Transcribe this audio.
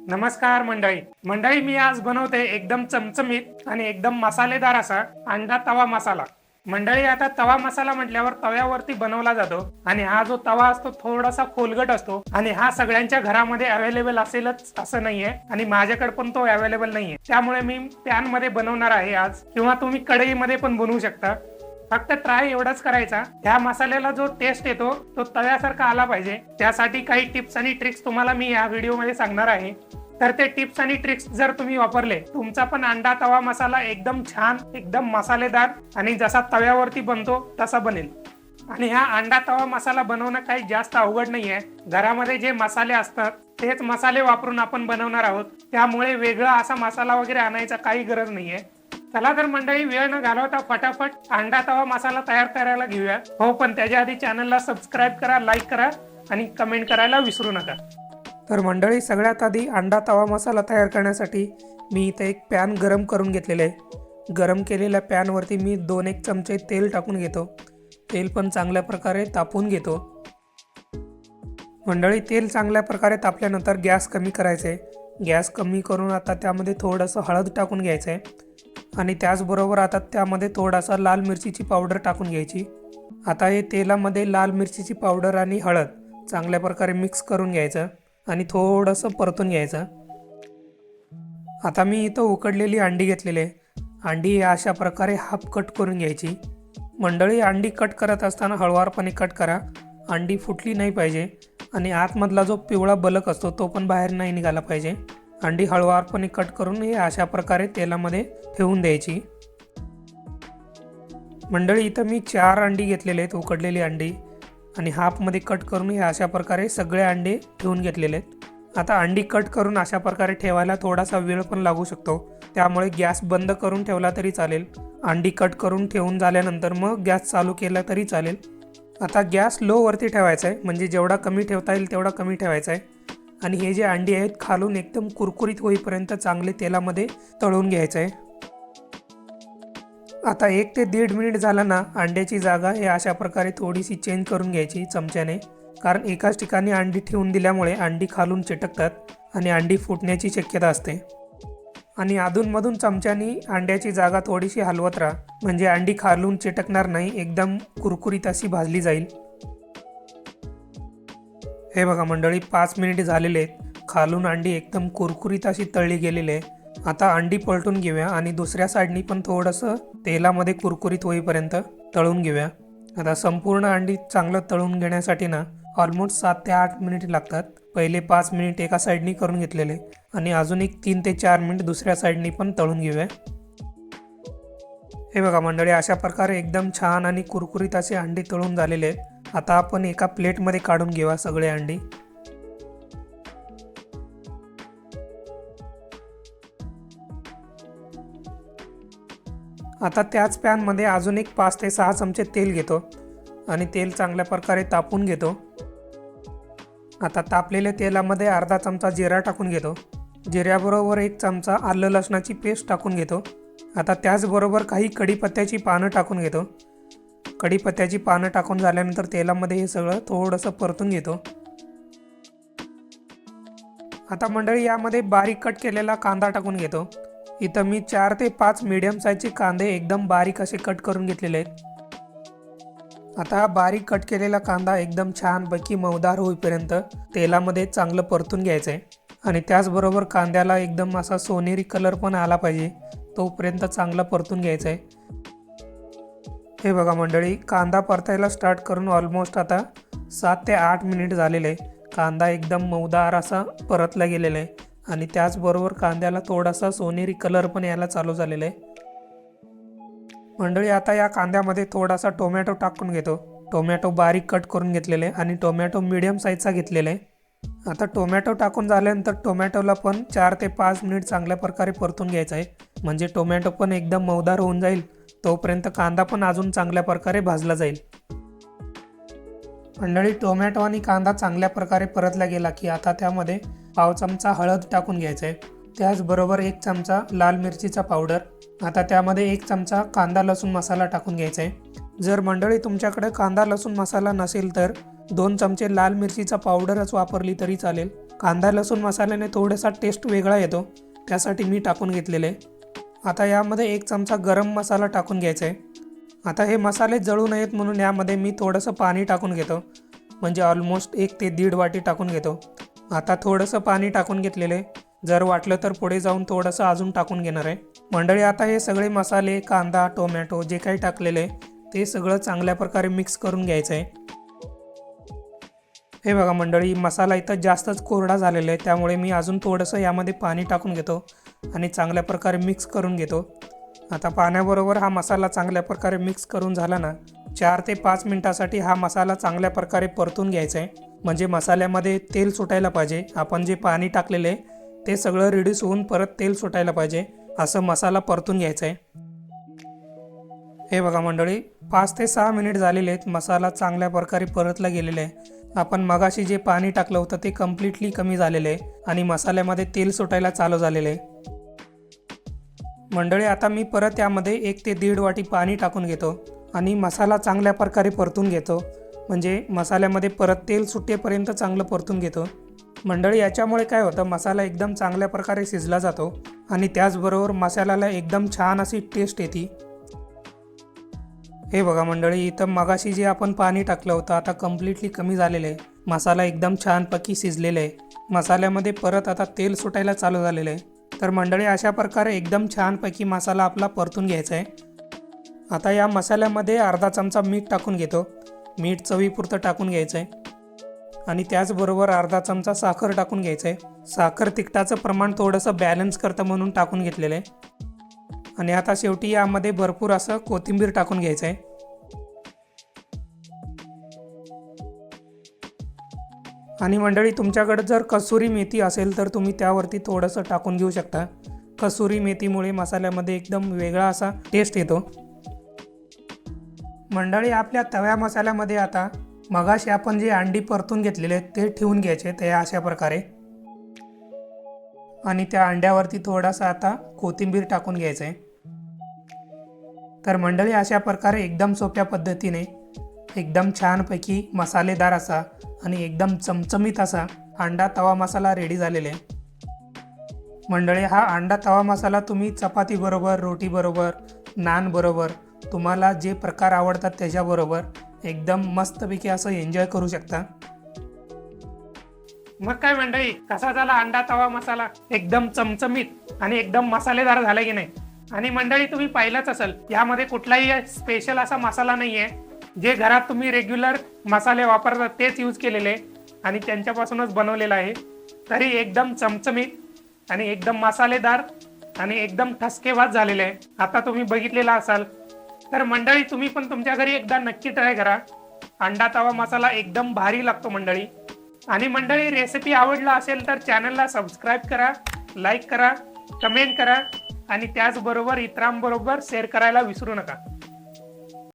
नमस्कार मंडळी मी आज बनवते एकदम चमचमीत आणि एकदम मसालेदार असा अंडा तवा मसाला। मंडळी आता तवा मसाला म्हटल्यावर तव्यावरती बनवला जातो आणि हा जो तवा असतो थोडासा खोलगट असतो आणि हा सगळ्यांच्या घरामध्ये अवेलेबल असेलच असं नाहीये आणि माझ्याकडे पण तो अवेलेबल नाहीये, त्यामुळे मी पॅन मध्ये बनवणार आहे आज, किंवा तुम्ही कढईमध्ये पण बनवू शकता। फक्त ट्राय एवढाच करायचा, ह्या मसाल्याला जो टेस्ट येतो तो तव्यासारखा आला पाहिजे। त्यासाठी काही टिप्स आणि ट्रिक्स तुम्हाला मी या व्हिडिओ मध्ये सांगणार आहे। तर ते टिप्स आणि ट्रिक्स जर तुम्ही वापरले, तुमचा पण अंडा तवा मसाला एकदम छान, एकदम मसालेदार आणि जसा तव्यावरती बनतो तसा बनेल। आणि हा अंडा तवा मसाला बनवणं काही जास्त अवघड नाहीये। घरामध्ये जे मसाले असतात तेच मसाले वापरून आपण बनवणार आहोत, त्यामुळे वेगळा असा मसाला वगैरे आणायचा काही गरज नाहीये। चला तर मंडळी, वेळ न घालवता फटाफट अंडा तवा मसाला तयार करायला घेऊया। हो, पण त्याच्या आधी चॅनलला सबस्क्राइब करा, लाईक करा आणि कमेंट करायला विसरू नका। तर मंडळी, सगळ्यात आधी अंडा तवा मसाला तयार करण्यासाठी मी इथे एक पॅन गरम करून घेतलेले आहे। गरम केलेल्या पॅनवरती मी 2-1 चमचे तेल टाकून घेतो। तेल पण चांगल्या प्रकारे तापवून घेतो। मंडळी, तेल चांगल्या प्रकारे तापल्यानंतर गॅस कमी करायचे। गॅस कमी करून आता त्यामध्ये थोडंसं हळद टाकून घ्यायचं आहे आणि त्याचबरोबर आता त्यामध्ये थोडासा लाल मिरचीची पावडर टाकून घ्यायची। आता हे तेलामध्ये लाल मिरचीची पावडर आणि हळद चांगल्या प्रकारे मिक्स करून घ्यायचं आणि थोडंसं परतून घ्यायचं। आता मी इथं उकडलेली अंडी घेतलेली आहे। अंडी अशा प्रकारे हाफ कट करून घ्यायची। मंडळी, अंडी कट करत असताना हळवारपणे कट करा, अंडी फुटली नाही पाहिजे आणि आतमधला जो पिवळा बलक असतो तो पण बाहेर नाही निघाला पाहिजे। अंडी हळवारपणे कट करून हे अशा प्रकारे तेलामध्ये ठेवून द्यायची। मंडळी, इथं मी 4 अंडी घेतलेले आहेत, उकडलेली अंडी, आणि हाफमध्ये कट करून हे अशा प्रकारे सगळे अंडे ठेवून घेतलेले आहेत। आता अंडी कट करून अशा प्रकारे ठेवायला थोडासा वेळ पण लागू शकतो, त्यामुळे गॅस बंद करून ठेवला तरी चालेल। अंडी कट करून ठेवून झाल्यानंतर मग गॅस चालू केला तरी चालेल। आता गॅस लो वरती ठेवायचा आहे, म्हणजे जेवढा कमी ठेवता येईल तेवढा कमी ठेवायचा आहे। आणि हे जे अंडी आहेत खालून एकदम कुरकुरीत होईपर्यंत चांगले तेलामध्ये तळून घ्यायचं आहे। आता 1 ते 1.5 मिनिट झालं ना, अंड्याची जागा हे अशा प्रकारे थोडीशी चेंज करून घ्यायची चमच्याने, कारण एकाच ठिकाणी अंडी ठेवून दिल्यामुळे अंडी खालून चिटकतात आणि अंडी फुटण्याची शक्यता असते। आणि अधूनमधून चमच्यानी अंड्याची जागा थोडीशी हलवत राहा, म्हणजे अंडी खालून चिटकणार नाही, एकदम कुरकुरीत अशी भाजली जाईल। हे बघा मंडळी, 5 मिनिट झालेले आहेत, खालून अंडी एकदम कुरकुरीत अशी तळली गेलेली आहे। आता अंडी पलटून घेऊया आणि दुसऱ्या साईडनी पण थोडंसं तेलामध्ये कुरकुरीत होईपर्यंत तळून घेऊया। आता संपूर्ण अंडी चांगलं तळून घेण्यासाठी ना ऑलमोस्ट 7 ते 8 मिनिट लागतात। पहिले 5 मिनिट एका साईडनी करून घेतलेले आणि अजून एक 3 ते 4 मिनिट दुसऱ्या साईडनी पण तळून घेऊया। हे बघा मंडळी, अशा प्रकारे एकदम छान आणि कुरकुरीत असे अंडी तळून झालेले आहेत। आता आपण एका प्लेटमध्ये काढून घेऊया सगळे अंडी। आता त्याच पॅनमध्ये अजून एक 5 ते 6 चमचे तेल घेतो आणि तेल चांगल्या प्रकारे तापून घेतो। आता तापलेल्या तेलामध्ये अर्धा चमचा जिरा टाकून घेतो। जिऱ्याबरोबर 1 चमचा आलं लसणाची पेस्ट टाकून घेतो। आता त्याचबरोबर काही कढीपत्त्याची पानं टाकून घेतो। कढीपत्त्याची पानं टाकून झाल्यानंतर तेलामध्ये हे सगळं थोडंसं परतून घेतो। आता मंडळी, यामध्ये बारीक कट केलेला कांदा टाकून घेतो। इथं मी 4 ते 5 मीडियम साईजचे कांदे एकदम बारीक असे कट करून घेतलेले आहेत। आता हा बारीक कट केलेला कांदा एकदम छानपैकी मऊदार होईपर्यंत तेलामध्ये चांगलं परतून घ्यायचं आहे आणि त्याचबरोबर कांद्याला एकदम असा सोनेरी कलर पण आला पाहिजे, तोपर्यंत चांगलं परतून घ्यायचं आहे। हे बघा मंडळी, कांदा परतायला स्टार्ट करून ऑलमोस्ट आता 7 ते 8 मिनिट झालेले आहे। कांदा एकदम मऊदार असा परतला गेलेला आहे आणि त्याचबरोबर कांद्याला थोडासा सोनेरी कलर पण यायला चालू झालेला आहे। मंडळी, आता या कांद्यामध्ये थोडासा टोमॅटो टाकून घेतो। टोमॅटो बारीक कट करून घेतलेले आहे आणि टोमॅटो मीडियम साईजचा घेतलेला आहे। आता टोमॅटो टाकून झाल्यानंतर टोमॅटोला पण 4 ते 5 मिनिट चांगल्या प्रकारे परतून घ्यायचं आहे, म्हणजे टोमॅटो पण एकदम मऊदार होऊन जाईल, तोपर्यंत कांदा पण अजून चांगल्या प्रकारे भाजला जाईल। मंडळी, टोमॅटो आणि कांदा चांगल्या प्रकारे परतला गेला की आता त्यामध्ये पाव चमचा हळद टाकून घ्यायचं आहे। त्याचबरोबर 1 चमचा लाल मिरचीचा पावडर। आता त्यामध्ये 1 चमचा कांदा लसूण मसाला टाकून घ्यायचा आहे। जर मंडळी तुमच्याकडे कांदा लसूण मसाला नसेल तर 2 चमचे लाल मिरचीचा पावडरच वापरली तरी चालेल। कांदा लसूण मसाल्याने थोडासा टेस्ट वेगळा येतो, त्यासाठी मी टाकून घेतलेले। आता यामध्ये 1 चमचा गरम मसाला टाकून घ्यायचा आहे। आता हे मसाले जळू नयेत म्हणून यामध्ये मी थोडंसं पाणी टाकून घेतो, म्हणजे ऑलमोस्ट 1 ते 1.5 वाटी टाकून घेतो। आता थोडंसं पाणी टाकून घेतलेले, जर वाटलं तर पुढे जाऊन थोडंसं अजून टाकून घेणार आहे। मंडळी आता हे सगळे मसाले, कांदा, टोमॅटो जे काही टाकलेले ते सगळं चांगल्या प्रकारे मिक्स करून घ्यायचं आहे। हे बघा मंडळी, मसाला इथं जास्तच कोरडा झालेला आहे, त्यामुळे मी अजून थोडंसं यामध्ये पाणी टाकून घेतो आणि चांगल्या प्रकारे मिक्स करून घेतो। आता पाण्याबरोबर हा मसाला चांगल्या प्रकारे मिक्स करून झाला ना, 4 ते 5 मिनिटासाठी हा मसाला चांगल्या प्रकारे परतून घ्यायचा आहे, म्हणजे मसाल्यामध्ये तेल सुटायला पाहिजे। आपण जे पाणी टाकलेले ते सगळं रिड्यूस होऊन परत तेल सुटायला पाहिजे, असं मसाला परतून घ्यायचा आहे। हे बघा मंडळी, 5 ते 6 मिनिट झालेले आहेत, मसाला चांगल्या प्रकारे परतला गेलेला आहे। आपण मगाशी जे पाणी टाकलं होतं ते कम्प्लिटली कमी झालेलं आहे आणि मसाल्यामध्ये तेल सुटायला चालू झालेलं आहे। मंडळी आता मी परत यामध्ये 1 ते 1.5 वाटी पाणी टाकून घेतो आणि मसाला चांगल्या प्रकारे परतून घेतो, म्हणजे मसाल्यामध्ये परत तेल सुटेपर्यंत चांगलं परतून घेतो। मंडळी याच्यामुळे काय होतं, मसाला एकदम चांगल्या प्रकारे शिजला जातो आणि त्याचबरोबर मसाल्याला एकदम छान अशी टेस्ट येते। हे बघा मंडळी, इथं मगाशी जे आपण पाणी टाकलं होतं आता कम्प्लिटली कमी झालेलं आहे, मसाला एकदम छानपैकी शिजलेला आहे, मसाल्यामध्ये परत आता तेल सुटायला चालू झालेलं आहे। तर मंडळी अशा प्रकारे एकदम छानपैकी मसाला आपला परतून घ्यायचा आहे। आता या मसाल्यामध्ये अर्धा चमचा मीठ टाकून घेतो, मीठ चवीपुरतं टाकून घ्यायचं आहे आणि त्याचबरोबर अर्धा चमचा साखर टाकून घ्यायचं आहे। साखर तिखटाचं प्रमाण थोडंसं बॅलन्स करतं म्हणून टाकून घेतलेलं आहे। आणि आता शेवटी यामध्ये भरपूर असं कोथिंबीर टाकून घ्यायचं आहे। आणि मंडळी तुमच्याकडे जर कसुरी मेथी असेल तर तुम्ही त्यावरती थोडंसं टाकून घेऊ शकता। कसुरी मेथीमुळे मसाल्यामध्ये एकदम वेगळा असा टेस्ट येतो। मंडळी आपल्या तव्या मसाल्यामध्ये आता मगाशी आपण जे अंडी परतून घेतलेले ते ठेवून घ्यायचे ते अशा प्रकारे, आणि त्या अंड्यावरती थोडासा आता कोथिंबीर टाकून घ्यायचं आहे। तर मंडळी अशा प्रकारे एकदम सोप्या पद्धतीने एकदम छानपैकी मसालेदार असा आणि एकदम चमचमीत असा अंडा तवा मसाला रेडी झालेला आहे। मंडळी हा अंडा तवा मसाला तुम्ही चपाती बरोबर, रोटी बरोबर, नान बरोबर, तुम्हाला जे प्रकार आवडतात त्याच्याबरोबर एकदम मस्तपैकी असं एन्जॉय करू शकता। मग काय मंडळी, कसा झाला अंडा तवा मसाला? एकदम चमचमीत आणि एकदम मसालेदार झाला की नाही? आणि मंडळी तुम्ही पाहिलंच असेल, यामध्ये कुठलाही स्पेशल असा मसाला नाहीये, जे घरात तुम्ही रेग्युलर मसाले वापरतात तेच यूज केलेले आणि त्यांच्यापासूनच बनवलेला आहे, तरी एकदम चमचमीत आणि एकदम मसालेदार आणि एकदम ठसकेबाज झालेले आहे। आता तुम्ही बघितलेला असाल, तर मंडळी तुम्ही पण तुमच्या घरी एकदा नक्की ट्राय करा। अंडा तवा मसाला एकदम भारी लागतो मंडळी। आणि मंडळी रेसिपी आवडला असेल तर चॅनलला सबस्क्राईब करा, लाईक करा, कमेंट करा आणि त्याचबरोबर इतरांबरोबर शेअर करायला विसरू नका।